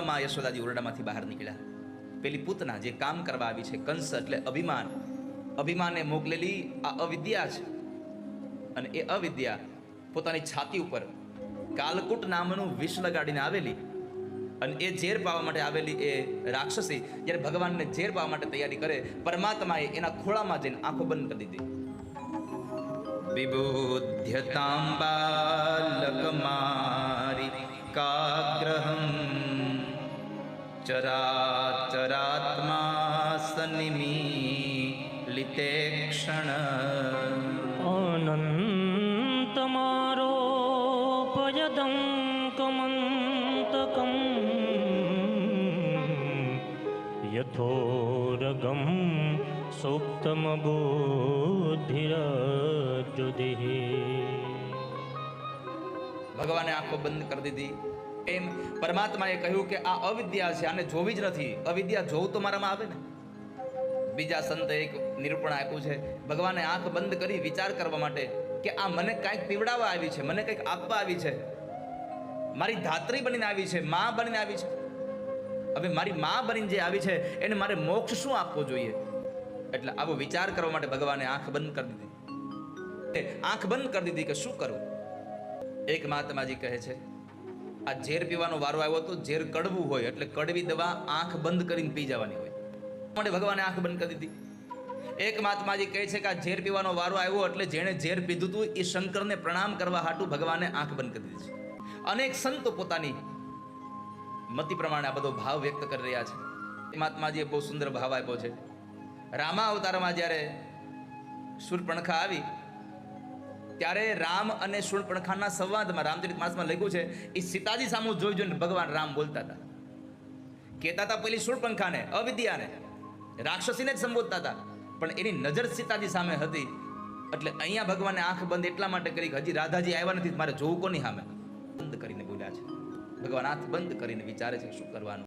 માં યશોદાજી ઓરડામાંથી બહાર નીકળ્યા. પેલી પૂતના જે કામ કરવા આવી છે, કંસ એટલે અભિમાન, અભિમાને મોકલેલી આ અવિદ્યા છે. અને એ અવિદ્યા પોતાની છાતી ઉપર કાલકૂટ નામનું વિષ લગાડીને આવેલી, અને એ ઝેર પાવા માટે આવેલી એ રાક્ષસી જ્યારે ભગવાનને ઝેર પાવા માટે તૈયારી કરે, પરમાત્માએ એના ખોળામાં જઈને આંખો બંધ કરી દીધી. વિબુધ્યતાંબાલકમારી કાગ્રહમ ચરાચરાત્મા સનિમીલિતે ક્ષણ અનંતમારોપયદંકમંતકમ યથોરગમ સુપ્તમબુદ્ધિરજુદિ. ભગવાને આંખો બંધ કરી દીધી. એમ પરમાત્માએ કહ્યું કે આ અવિદ્યા છે, આને જોવી જ નથી. અવિદ્યા જોવું તો મારામાં આવે ને. બીજા સંતે એક નિરૂપણ આપ્યું છે, ભગવાને આંખ બંધ કરી વિચાર કરવા માટે કે આ મને કાંઈક પીવડાવવા આવી છે, મને કંઈક આપવા આવી છે, મારી ધાત્રી બનીને આવી છે, મા બનીને આવી છે. હવે મારી મા બનીને જે આવી છે એને મારે મોક્ષ શું આપવો જોઈએ? એટલે આવો વિચાર કરવા માટે ભગવાને આંખ બંધ કરી દીધી. આંખ બંધ કરી દીધી કે શું કરું? એક મહાત્માજી કહે છે, આ ઝેર પીવાનો વારો આવ્યો તો ઝેર કડવું હોય એટલે કડવી દવા આંખ બંધ કરીને પી જવાની હોય, માટે ભગવાને આંખ બંધ કરી દીધી. એક મહાત્માજી કહે છે કે આ ઝેર પીવાનો વારો આવ્યો એટલે જેણે ઝેર પીધું હતું એ શંકરને પ્રણામ કરવા હાટું ભગવાને આંખ બંધ કરી દીધી છે. અનેક સંતો પોતાની મતિ પ્રમાણે આ બધો ભાવ વ્યક્ત કરી રહ્યા છે. એ મહાત્માજીએ બહુ સુંદર ભાવ આપ્યો છે. રામા અવતારમાં જ્યારે શૂર્પણખા આવી ત્યારે રામ અને શૂર્પણખાના સંવાદમાં રામચરિતમાનસમાં લખ્યું છે, એ સીતાજી સામું જોઈ જોઈને ભગવાન રામ બોલતા હતા. કહેતા હતા પેલી શૂર્પણખાને, અવિદ્યાને, રાક્ષસીને જ સંબોધતા હતા, પણ એની નજર સીતાજી સામે હતી. એટલે અહીંયા ભગવાને આંખ બંધ એટલા માટે કરી કે હજી રાધાજી આવ્યા નથી, મારે જોવું કોની સામે. બંધ કરીને બોલ્યા છે. ભગવાન આંખ બંધ કરીને વિચારે છે શું કરવાનું.